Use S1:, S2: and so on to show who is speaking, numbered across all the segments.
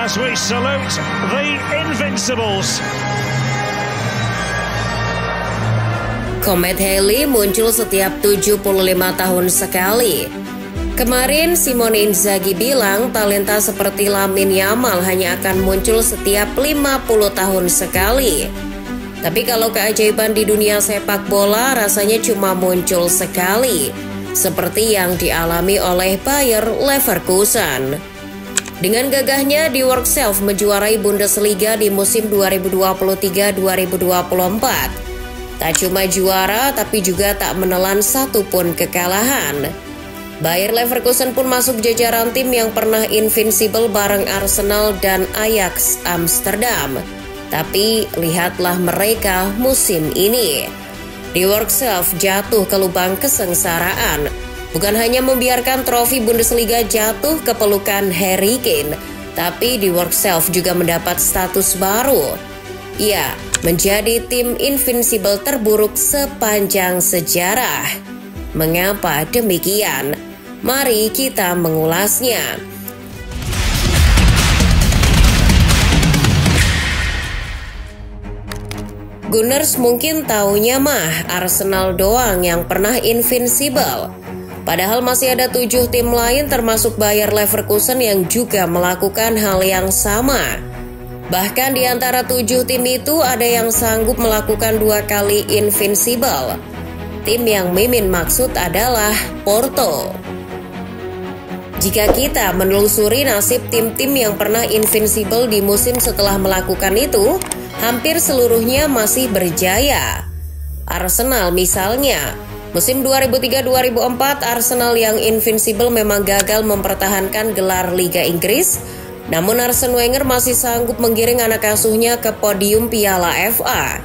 S1: as we salute the Invincibles.
S2: Komet Halley muncul setiap 75 tahun sekali. Kemarin Simone Inzaghi bilang talenta seperti Lamine Yamal hanya akan muncul setiap 50 tahun sekali. Tapi kalau keajaiban di dunia sepak bola rasanya cuma muncul sekali, seperti yang dialami oleh Bayer Leverkusen. Dengan gagahnya Die Werkself menjuarai Bundesliga di musim 2023-2024. Tak cuma juara, tapi juga tak menelan satupun kekalahan. Bayer Leverkusen pun masuk jajaran tim yang pernah invincible bareng Arsenal dan Ajax Amsterdam. Tapi lihatlah mereka musim ini. Die Werkself jatuh ke lubang kesengsaraan. Bukan hanya membiarkan trofi Bundesliga jatuh ke pelukan Harry Kane, tapi Die Werkself juga mendapat status baru. Ya, menjadi tim invincible terburuk sepanjang sejarah. Mengapa demikian? Mari kita mengulasnya. Gunners mungkin taunya mah Arsenal doang yang pernah invincible. Padahal masih ada 7 tim lain termasuk Bayer Leverkusen yang juga melakukan hal yang sama. Bahkan di antara 7 tim itu ada yang sanggup melakukan 2 kali invincible. Tim yang Mimin maksud adalah Porto. Jika kita menelusuri nasib tim-tim yang pernah invincible di musim setelah melakukan itu, hampir seluruhnya masih berjaya. Arsenal misalnya, musim 2003-2004 Arsenal yang invincible memang gagal mempertahankan gelar Liga Inggris. Namun Arsene Wenger masih sanggup menggiring anak asuhnya ke podium Piala FA.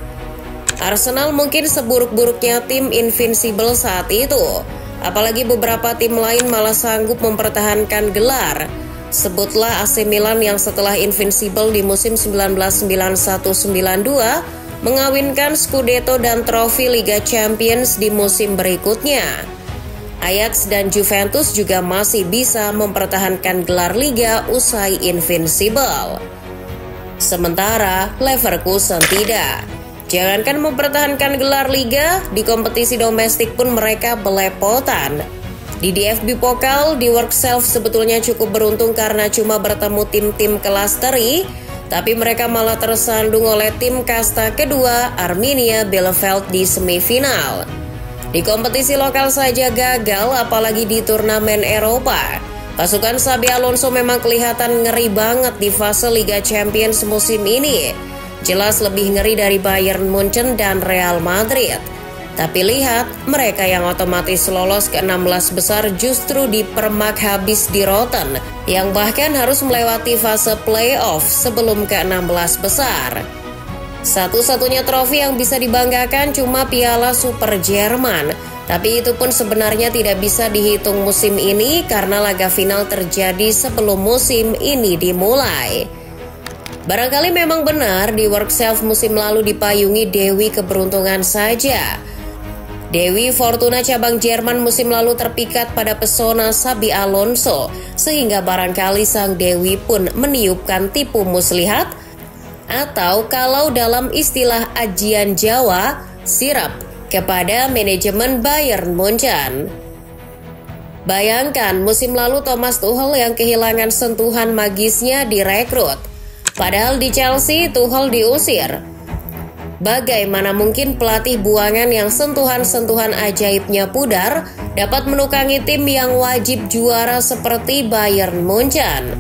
S2: Arsenal mungkin seburuk-buruknya tim invincible saat itu. Apalagi beberapa tim lain malah sanggup mempertahankan gelar. Sebutlah AC Milan yang setelah invincible di musim 1991-92 mengawinkan Scudetto dan trofi Liga Champions di musim berikutnya. Ajax dan Juventus juga masih bisa mempertahankan gelar Liga usai invincible. Sementara Leverkusen tidak. Jangankan mempertahankan gelar Liga, di kompetisi domestik pun mereka belepotan. Di DFB Pokal, Die Werkself sebetulnya cukup beruntung karena cuma bertemu tim-tim kelas teri, tapi mereka malah tersandung oleh tim kasta kedua Arminia Bielefeld di semifinal. Di kompetisi lokal saja gagal, apalagi di turnamen Eropa. Pasukan Xabi Alonso memang kelihatan ngeri banget di fase Liga Champions musim ini. Jelas lebih ngeri dari Bayern Munchen dan Real Madrid. Tapi lihat, mereka yang otomatis lolos ke 16 besar justru dipermak habis di Rotten, yang bahkan harus melewati fase playoff sebelum ke 16 besar. Satu-satunya trofi yang bisa dibanggakan cuma Piala Super Jerman, tapi itu pun sebenarnya tidak bisa dihitung musim ini karena laga final terjadi sebelum musim ini dimulai. Barangkali memang benar Die Werkself musim lalu dipayungi Dewi keberuntungan saja. Dewi Fortuna cabang Jerman musim lalu terpikat pada pesona Xabi Alonso, sehingga barangkali sang Dewi pun meniupkan tipu muslihat, atau kalau dalam istilah ajian Jawa, sirap kepada manajemen Bayern Munchen. Bayangkan musim lalu Thomas Tuchel yang kehilangan sentuhan magisnya direkrut. Padahal di Chelsea Tuchel diusir. Bagaimana mungkin pelatih buangan yang sentuhan-sentuhan ajaibnya pudar dapat menukangi tim yang wajib juara seperti Bayern Munchen?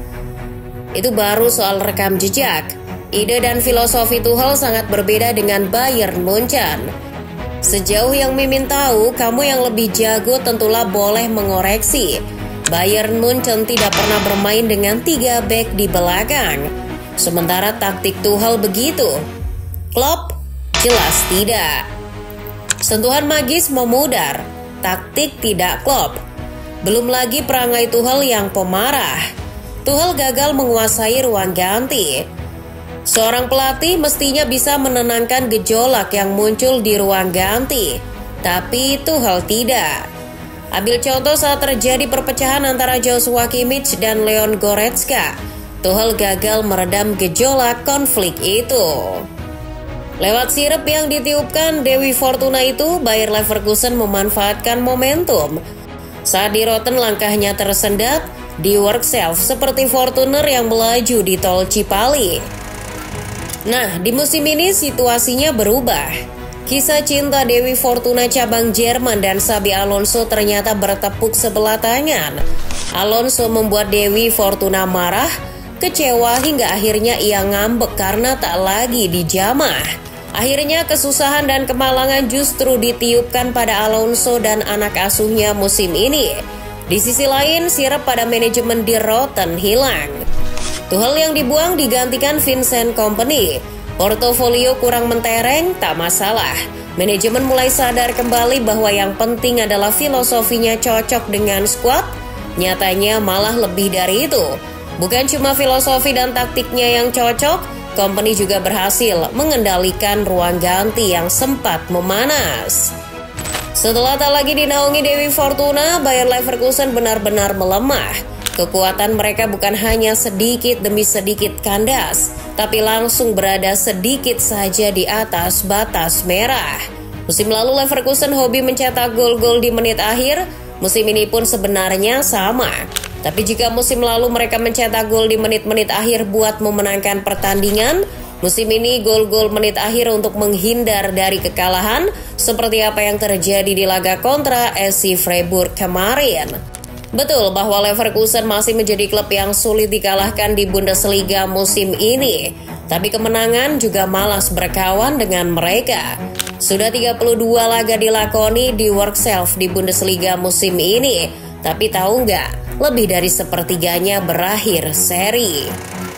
S2: Itu baru soal rekam jejak. Ide dan filosofi Tuchel sangat berbeda dengan Bayern Munchen. Sejauh yang Mimin tahu, kamu yang lebih jago tentulah boleh mengoreksi. Bayern Munchen tidak pernah bermain dengan 3 bek di belakang. Sementara taktik Tuchel begitu. Klopp? Jelas tidak. Sentuhan magis memudar, taktik tidak Klopp. Belum lagi perangai Tuchel yang pemarah. Tuchel gagal menguasai ruang ganti. Seorang pelatih mestinya bisa menenangkan gejolak yang muncul di ruang ganti, tapi Tuchel tidak. Ambil contoh saat terjadi perpecahan antara Joshua Kimmich dan Leon Goretzka. Tuchel gagal meredam gejolak konflik itu. Lewat sirep yang ditiupkan Dewi Fortuna itu, Bayer Leverkusen memanfaatkan momentum. Saat di Rotten langkahnya tersendat, di work self seperti Fortuner yang melaju di tol Cipali. Nah, di musim ini situasinya berubah. Kisah cinta Dewi Fortuna cabang Jerman dan Xabi Alonso ternyata bertepuk sebelah tangan. Alonso membuat Dewi Fortuna marah, kecewa hingga akhirnya ia ngambek karena tak lagi dijamah. Akhirnya kesusahan dan kemalangan justru ditiupkan pada Alonso dan anak asuhnya musim ini. Di sisi lain, sirap pada manajemen di Rotten hilang. Tuchel yang dibuang digantikan Vincent Kompany. Portofolio kurang mentereng, tak masalah. Manajemen mulai sadar kembali bahwa yang penting adalah filosofinya cocok dengan skuad. Nyatanya malah lebih dari itu. Bukan cuma filosofi dan taktiknya yang cocok, Kompany juga berhasil mengendalikan ruang ganti yang sempat memanas. Setelah tak lagi dinaungi Dewi Fortuna, Bayer Leverkusen benar-benar melemah. Kekuatan mereka bukan hanya sedikit demi sedikit kandas, tapi langsung berada sedikit saja di atas batas merah. Musim lalu Leverkusen hobi mencetak gol-gol di menit akhir, musim ini pun sebenarnya sama. Tapi jika musim lalu mereka mencetak gol di menit-menit akhir buat memenangkan pertandingan, musim ini gol-gol menit akhir untuk menghindar dari kekalahan, seperti apa yang terjadi di laga kontra SC Freiburg kemarin. Betul bahwa Leverkusen masih menjadi klub yang sulit dikalahkan di Bundesliga musim ini. Tapi kemenangan juga malas berkawan dengan mereka. Sudah 32 laga dilakoni di work self di Bundesliga musim ini. Tapi tahu nggak, lebih dari sepertiganya berakhir seri.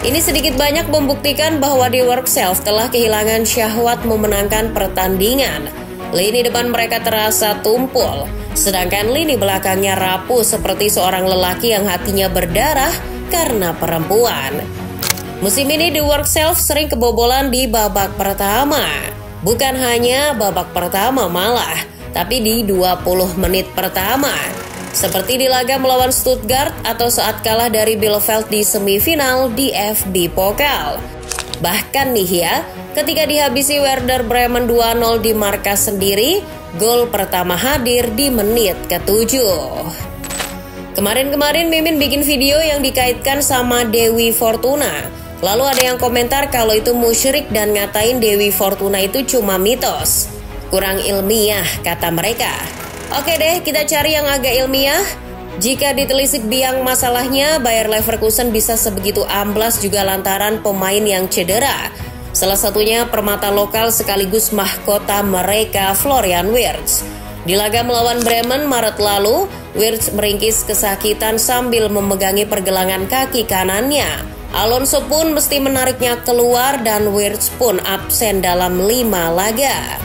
S2: Ini sedikit banyak membuktikan bahwa di work self telah kehilangan syahwat memenangkan pertandingan. Lini depan mereka terasa tumpul, sedangkan lini belakangnya rapuh seperti seorang lelaki yang hatinya berdarah karena perempuan. Musim ini di work self sering kebobolan di babak pertama. Bukan hanya babak pertama malah, tapi di 20 menit pertama. Seperti di laga melawan Stuttgart atau saat kalah dari Bielefeld di semifinal di FB Pokal. Bahkan nih ya, ketika dihabisi Werder Bremen 2-0 di markas sendiri, gol pertama hadir di menit ke-7. Kemarin-kemarin Mimin bikin video yang dikaitkan sama Dewi Fortuna. Lalu ada yang komentar kalau itu musyrik dan ngatain Dewi Fortuna itu cuma mitos. Kurang ilmiah kata mereka. Oke deh, kita cari yang agak ilmiah. Jika ditelisik biang masalahnya, Bayer Leverkusen bisa sebegitu amblas juga lantaran pemain yang cedera. Salah satunya permata lokal sekaligus mahkota mereka, Florian Wirtz. Di laga melawan Bremen Maret lalu, Wirtz meringkis kesakitan sambil memegangi pergelangan kaki kanannya. Alonso pun mesti menariknya keluar dan Wirtz pun absen dalam 5 laga.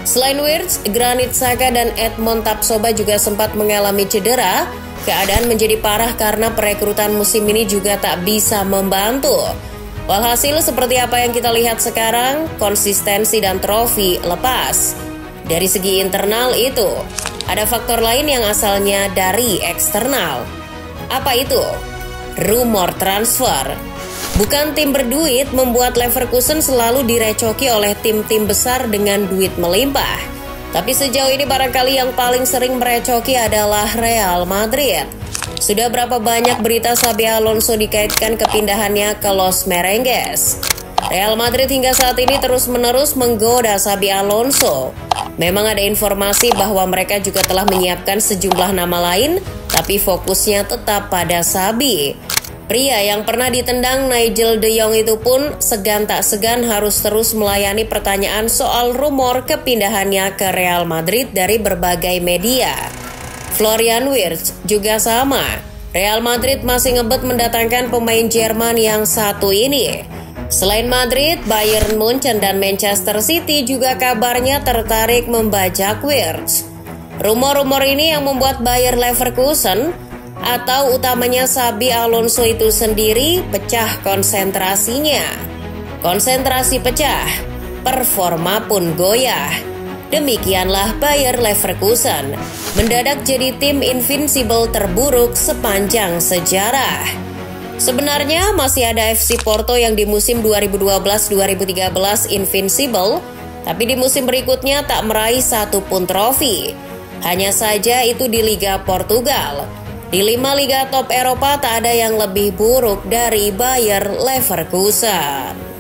S2: Selain Wirtz, Granit Xhaka dan Edmond Tapsoba juga sempat mengalami cedera. Keadaan menjadi parah karena perekrutan musim ini juga tak bisa membantu. Walhasil seperti apa yang kita lihat sekarang, konsistensi dan trofi lepas. Dari segi internal itu, ada faktor lain yang asalnya dari eksternal. Apa itu? Rumor transfer. Bukan tim berduit membuat Leverkusen selalu direcoki oleh tim-tim besar dengan duit melimpah. Tapi sejauh ini barangkali yang paling sering merecoki adalah Real Madrid. Sudah berapa banyak berita Xabi Alonso dikaitkan kepindahannya ke Los Merengues. Real Madrid hingga saat ini terus-menerus menggoda Xabi Alonso. Memang ada informasi bahwa mereka juga telah menyiapkan sejumlah nama lain, tapi fokusnya tetap pada Xabi. Pria yang pernah ditendang Nigel de Jong itu pun segan tak segan harus terus melayani pertanyaan soal rumor kepindahannya ke Real Madrid dari berbagai media. Florian Wirtz juga sama. Real Madrid masih ngebet mendatangkan pemain Jerman yang satu ini. Selain Madrid, Bayern Munchen dan Manchester City juga kabarnya tertarik membajak Wirtz. Rumor-rumor ini yang membuat Bayer Leverkusen atau utamanya Xabi Alonso itu sendiri pecah konsentrasinya. Konsentrasi pecah, performa pun goyah. Demikianlah Bayer Leverkusen mendadak jadi tim invincible terburuk sepanjang sejarah. Sebenarnya masih ada FC Porto yang di musim 2012-2013 invincible, tapi di musim berikutnya tak meraih satupun trofi. Hanya saja itu di Liga Portugal. Di 5 liga top Eropa tak ada yang lebih buruk dari Bayer Leverkusen.